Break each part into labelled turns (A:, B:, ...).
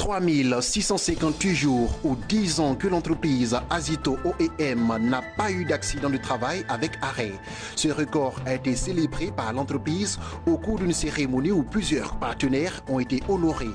A: 3658 jours ou 10 ans que l'entreprise Azito OEM n'a pas eu d'accident de travail avec arrêt. Ce record a été célébré par l'entreprise au cours d'une cérémonie où plusieurs partenaires ont été honorés.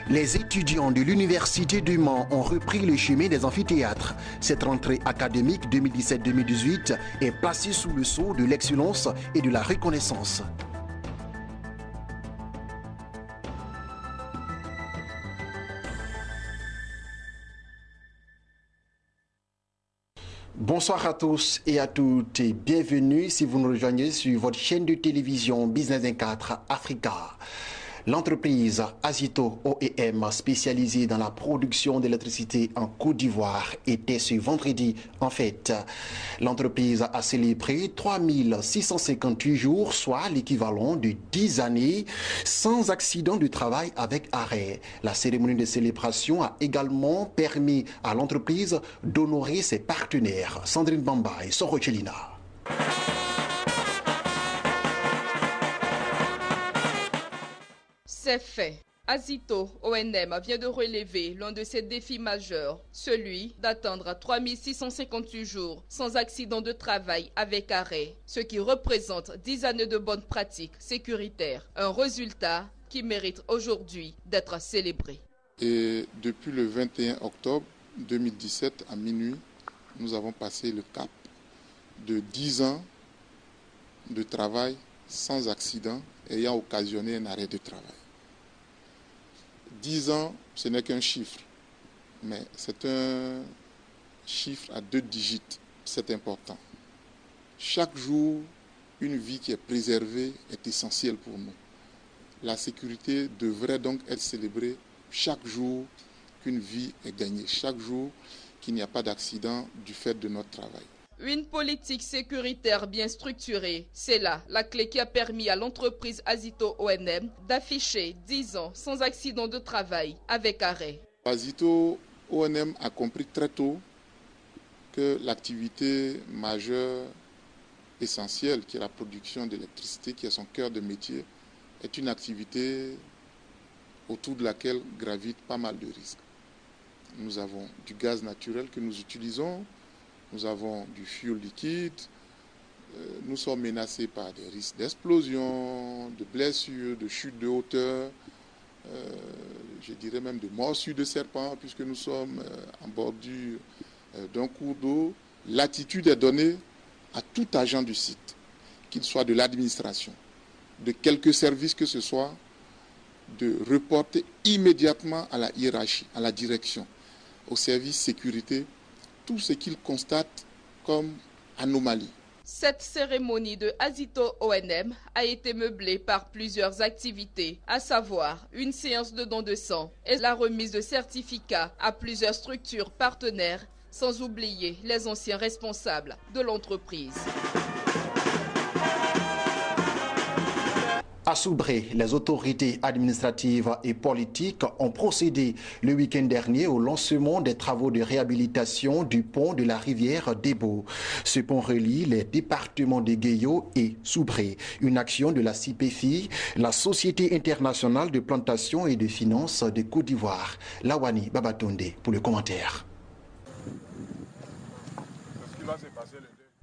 A: Les étudiants de l'Université du Mans ont repris le chemin des amphithéâtres. Cette rentrée académique 2017-2018 est placée sous le sceau de l'excellence et de la reconnaissance. Bonsoir à tous et à toutes et bienvenue si vous nous rejoignez sur votre chaîne de télévision Business 24 Africa. L'entreprise Azito OEM, spécialisée dans la production d'électricité en Côte d'Ivoire, était ce vendredi en fête. L'entreprise a célébré 3658 jours, soit l'équivalent de 10 années, sans accident de travail avec arrêt. La cérémonie de célébration a également permis à l'entreprise d'honorer ses partenaires. Sandrine Bamba et Soro Chelina.
B: C'est fait. Azito ONM vient de relever l'un de ses défis majeurs, celui d'atteindre 3658 jours sans accident de travail avec arrêt, ce qui représente 10 années de bonnes pratiques sécuritaires. Un résultat qui mérite aujourd'hui d'être célébré.
C: Et depuis le 21 octobre 2017 à minuit, nous avons passé le cap de 10 ans de travail sans accident ayant occasionné un arrêt de travail. 10 ans, ce n'est qu'un chiffre, mais c'est un chiffre à 2 digits. C'est important. Chaque jour, une vie qui est préservée est essentielle pour nous. La sécurité devrait donc être célébrée chaque jour qu'une vie est gagnée, chaque jour qu'il n'y a pas d'accident du fait de notre travail.
B: Une politique sécuritaire bien structurée, c'est là la clé qui a permis à l'entreprise Azito ONM d'afficher 10 ans sans accident de travail avec arrêt.
C: Azito ONM a compris très tôt que l'activité majeure, essentielle, qui est la production d'électricité, qui est son cœur de métier, est une activité autour de laquelle gravitent pas mal de risques. Nous avons du gaz naturel que nous utilisons. Nous avons du fioul liquide, nous sommes menacés par des risques d'explosion, de blessures, de chute de hauteur, je dirais même de morsures de serpents, puisque nous sommes en bordure d'un cours d'eau. L'attitude est donnée à tout agent du site, qu'il soit de l'administration, de quelque service que ce soit, de reporter immédiatement à la hiérarchie, à la direction, au service sécurité, tout ce qu'ils constatent comme anomalie.
B: Cette cérémonie de Azito ONM a été meublée par plusieurs activités, à savoir une séance de don de sang et la remise de certificats à plusieurs structures partenaires, sans oublier les anciens responsables de l'entreprise.
A: À Soubré, les autorités administratives et politiques ont procédé le week-end dernier au lancement des travaux de réhabilitation du pont de la rivière Debo. Ce pont relie les départements de Guéyo et Soubré. Une action de la CIPEFI, la Société internationale de plantation et de finances de Côte d'Ivoire. Lawani Babatonde pour le commentaire.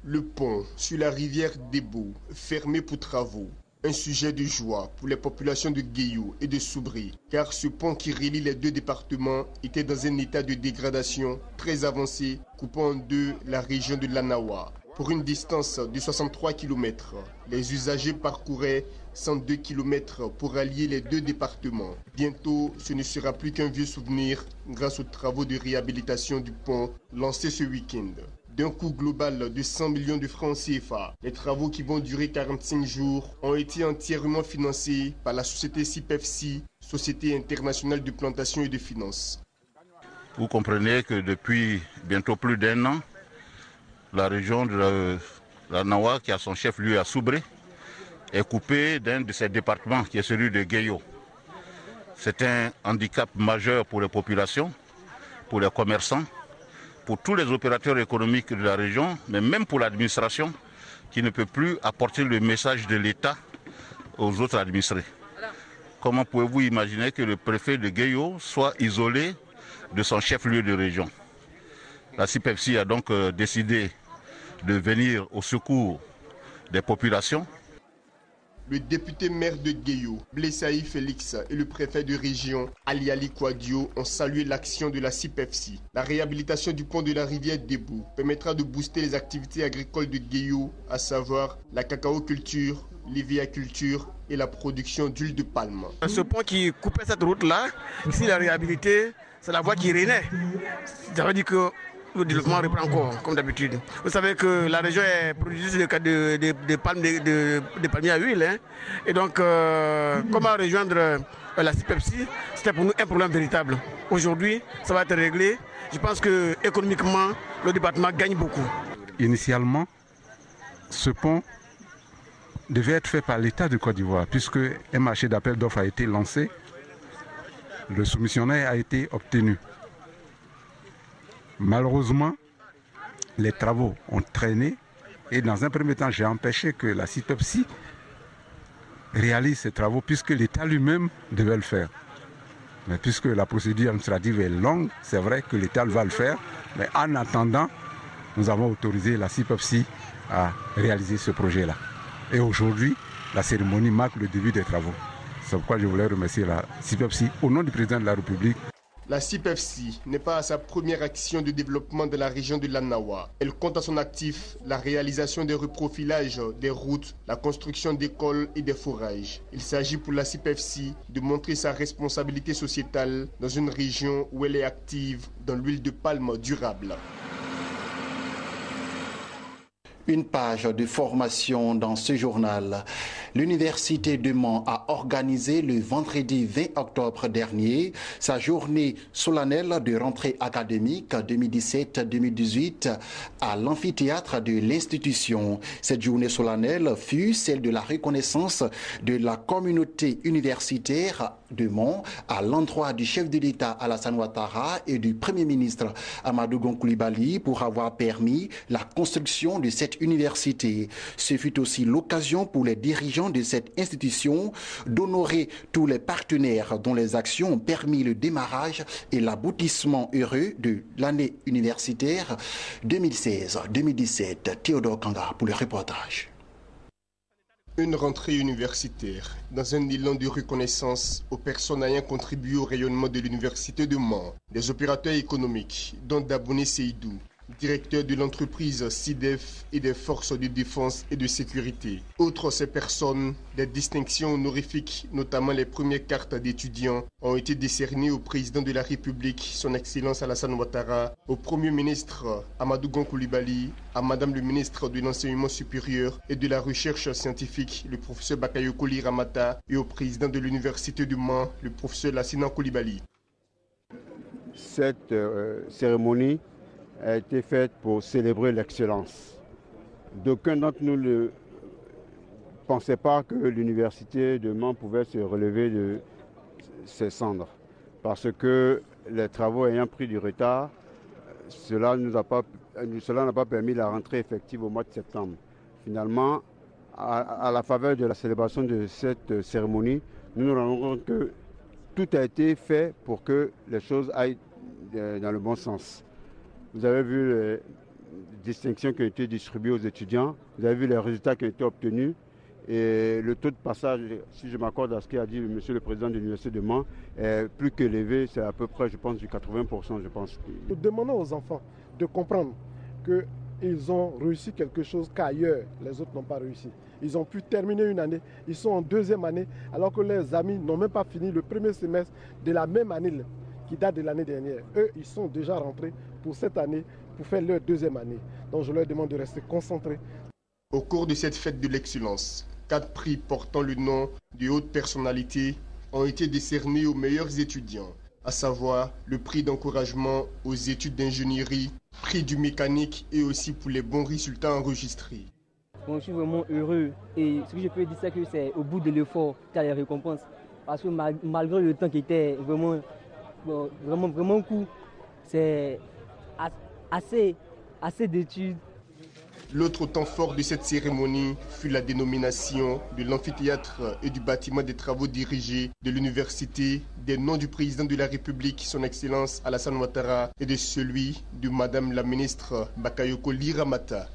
D: Le pont sur la rivière Debo, fermé pour travaux. Un sujet de joie pour les populations de Guéyo et de Soubré, car ce pont qui relie les deux départements était dans un état de dégradation très avancé, coupant en deux la région de l'Anawa. Pour une distance de 63 km, les usagers parcouraient 102 km pour allier les deux départements. Bientôt, ce ne sera plus qu'un vieux souvenir grâce aux travaux de réhabilitation du pont lancés ce week-end. D'un coût global de 100 millions de francs CFA, les travaux qui vont durer 45 jours ont été entièrement financés par la société CIPEFI, Société internationale de plantation et de finances.
E: Vous comprenez que depuis bientôt plus d'1 an, la région de la Nawa, qui a son chef-lieu à Soubré, est coupée d'un de ses départements, qui est celui de Guéyo. C'est un handicap majeur pour les populations, pour les commerçants, pour tous les opérateurs économiques de la région, mais même pour l'administration qui ne peut plus apporter le message de l'État aux autres administrés. comment pouvez-vous imaginer que le préfet de Guéyo soit isolé de son chef-lieu de région? La CIPEFSI a donc décidé de venir au secours des populations.
D: Le député maire de Guéyo, Blessaï Félix, et le préfet de région, Ali Kouadio, ont salué l'action de la CIPEFSI. La réhabilitation du pont de la rivière Débou permettra de booster les activités agricoles de Guéyo, à savoir la cacaoculture, l'hévéaculture et la production d'huile de palme.
F: Ce pont qui coupait cette route-là, ici la réhabilité, c'est la voie qui renaît. Ça veut dire que le développement reprend encore, comme d'habitude. Vous savez que la région est productrice de palmiers à huile. Hein. Et donc, comment rejoindre la CIPEFSI, c'était pour nous un problème véritable. Aujourd'hui, ça va être réglé. Je pense que économiquement, le département gagne beaucoup.
G: Initialement, ce pont devait être fait par l'État de Côte d'Ivoire, puisque un marché d'appel d'offres a été lancé. Le soumissionnaire a été obtenu. Malheureusement, les travaux ont traîné et dans un premier temps, j'ai empêché que la CIPEFSI réalise ces travaux puisque l'État lui-même devait le faire. Mais puisque la procédure administrative est longue, c'est vrai que l'État va le faire. Mais en attendant, nous avons autorisé la CIPEFSI à réaliser ce projet-là. Et aujourd'hui, la cérémonie marque le début des travaux. C'est pourquoi je voulais remercier la CIPEFSI au nom du président de la République.
D: La CIPEFSI n'est pas à sa première action de développement de la région de l'Annawa. Elle compte à son actif la réalisation des reprofilages des routes, la construction d'écoles et des forages. Il s'agit pour la CIPEFSI de montrer sa responsabilité sociétale dans une région où elle est active dans l'huile de palme durable.
A: Une page de formation dans ce journal. L'Université de Mans a organisé le vendredi 20 octobre dernier sa journée solennelle de rentrée académique 2017-2018 à l'amphithéâtre de l'institution. Cette journée solennelle fut celle de la reconnaissance de la communauté universitaire de Mans à l'endroit du chef de l'État Alassane Ouattara et du Premier ministre Amadou Gon Coulibaly pour avoir permis la construction de cette université. Ce fut aussi l'occasion pour les dirigeants de cette institution d'honorer tous les partenaires dont les actions ont permis le démarrage et l'aboutissement heureux de l'année universitaire 2016-2017. Théodore Kanga pour le reportage.
D: Une rentrée universitaire dans un élan de reconnaissance aux personnes ayant contribué au rayonnement de l'université de Mans, des opérateurs économiques, dont Daboné Seydou, directeur de l'entreprise SIDEF et des forces de défense et de sécurité. Outre ces personnes, des distinctions honorifiques, notamment les premières cartes d'étudiants, ont été décernées au président de la République, son Excellence Alassane Ouattara, au Premier ministre Amadou Gon Coulibaly, à Madame le ministre de l'Enseignement supérieur et de la Recherche scientifique, le professeur Bakayoko Ramata, et au président de l'Université de Mans, le professeur Lassina Coulibaly.
H: Cette cérémonie a été faite pour célébrer l'excellence. D'aucuns d'entre nous ne pensaient pas que l'université de Mans pouvait se relever de ses cendres. Parce que les travaux ayant pris du retard, cela n'a pas permis la rentrée effective au mois de septembre. Finalement, à la faveur de la célébration de cette cérémonie, nous nous rendons compte que tout a été fait pour que les choses aillent dans le bon sens. Vous avez vu les distinctions qui ont été distribuées aux étudiants, vous avez vu les résultats qui ont été obtenus et le taux de passage, si je m'accorde à ce qu'a dit monsieur le président de l'Université de Mans, est plus qu'élevé, c'est à peu près, je pense, du 80%, je pense.
I: Nous demandons aux enfants de comprendre qu'ils ont réussi quelque chose qu'ailleurs, les autres n'ont pas réussi. Ils ont pu terminer une année, ils sont en deuxième année, alors que leurs amis n'ont même pas fini le premier semestre de la même année qui date de l'année dernière. Eux, ils sont déjà rentrés pour cette année, pour faire leur deuxième année. Donc je leur demande de rester concentrés.
D: Au cours de cette fête de l'excellence, 4 prix portant le nom de hautes personnalités ont été décernés aux meilleurs étudiants, à savoir le prix d'encouragement aux études d'ingénierie, prix du mécanique et aussi pour les bons résultats enregistrés.
J: Bon, je suis vraiment heureux et ce que je peux dire c'est que c'est au bout de l'effort qu'il y a les récompenses. Parce que malgré le temps qui était vraiment court, c'est assez d'études.
D: L'autre temps fort de cette cérémonie fut la dénomination de l'amphithéâtre et du bâtiment des travaux dirigés de l'université des noms du président de la République, son Excellence Alassane Ouattara, et de celui de Madame la ministre Bakayoko Liramata.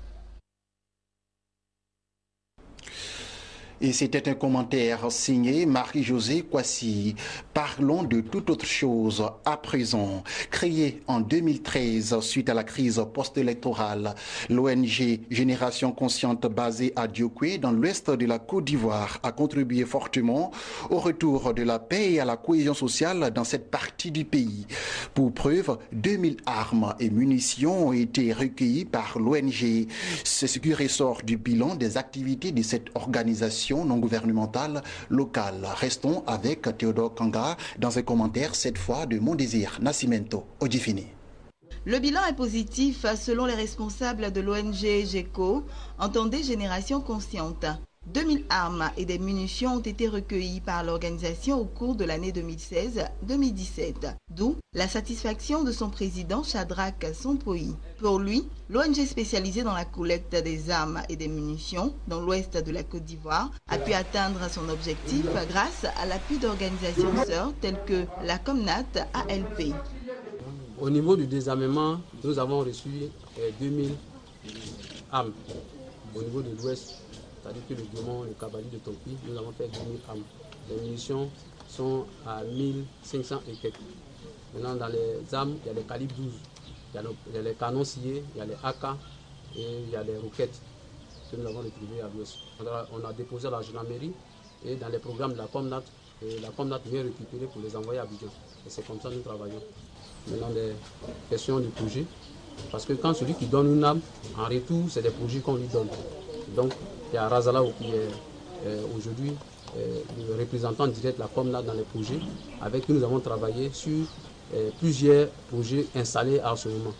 A: Et c'était un commentaire signé Marie-Josée Kwasi. Parlons de toute autre chose à présent. Créée en 2013 suite à la crise post-électorale, l'ONG Génération Consciente basée à Diokwe dans l'ouest de la Côte d'Ivoire a contribué fortement au retour de la paix et à la cohésion sociale dans cette partie du pays. Pour preuve, 2000 armes et munitions ont été recueillies par l'ONG. C'est ce qui ressort du bilan des activités de cette organisation non gouvernementale locale. Restons avec Théodore Kanga dans un commentaire cette fois de Mon Désir Nascimento Odifini.
K: Le bilan est positif selon les responsables de l'ONG GECO, entendez Génération Consciente. 2000 armes et des munitions ont été recueillies par l'organisation au cours de l'année 2016-2017, d'où la satisfaction de son président Shadrach Sompoï. Pour lui, l'ONG spécialisée dans la collecte des armes et des munitions dans l'ouest de la Côte d'Ivoire a pu atteindre son objectif grâce à l'appui d'organisations sœurs telles que la Comnat ALP.
L: Au niveau du désarmement, nous avons reçu 2000 armes au niveau de l'ouest. C'est-à-dire que le Guémon, le Kabali de Topi, nous avons fait 2000 armes. Les munitions sont à 1500 et quelques. Maintenant, dans les armes, il y a les calibres 12, il y a les canons sciés, il y a les AK et il y a les roquettes que nous avons retrouvées à l'ouest. On a déposé à la gendarmerie et dans les programmes de la Comnat vient récupérer pour les envoyer à Abidjan. Et c'est comme ça que nous travaillons. Maintenant, des questions du projet. Parce que quand celui qui donne une arme, en retour, c'est des projets qu'on lui donne. Donc, il y a Razalao qui est aujourd'hui le représentant direct de la Comnat dans les projets, avec qui nous avons travaillé sur plusieurs projets installés à ce moment.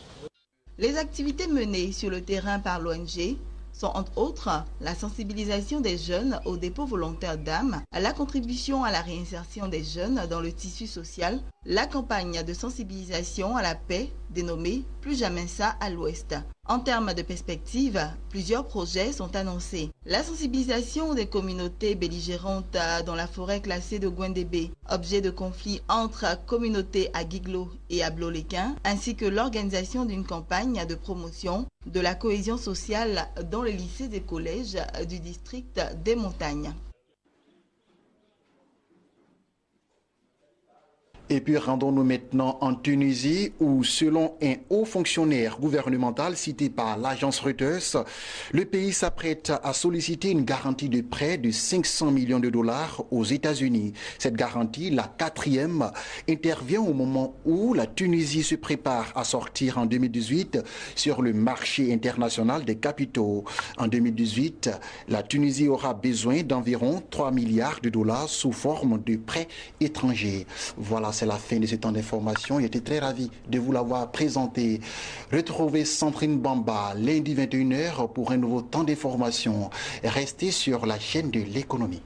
K: Les activités menées sur le terrain par l'ONG sont entre autres la sensibilisation des jeunes au dépôt volontaire d'armes, la contribution à la réinsertion des jeunes dans le tissu social, la campagne de sensibilisation à la paix dénommée « Plus jamais ça à l'Ouest ». En termes de perspective, plusieurs projets sont annoncés. La sensibilisation des communautés belligérantes dans la forêt classée de Gwendébé, objet de conflit entre communautés à Guiglo et à Bloléquin, ainsi que l'organisation d'une campagne de promotion de la cohésion sociale dans les lycées et collèges du district des Montagnes.
A: Et puis rendons-nous maintenant en Tunisie où, selon un haut fonctionnaire gouvernemental cité par l'agence Reuters, le pays s'apprête à solliciter une garantie de prêt de 500 millions de dollars aux États-Unis. Cette garantie, la 4e, intervient au moment où la Tunisie se prépare à sortir en 2018 sur le marché international des capitaux. En 2018, la Tunisie aura besoin d'environ 3 milliards de dollars sous forme de prêts étrangers. Voilà. C'est la fin de ce temps d'information. J'étais très ravi de vous l'avoir présenté. Retrouvez Sandrine Bamba lundi 21h pour un nouveau temps d'information. Restez sur la chaîne de l'économie.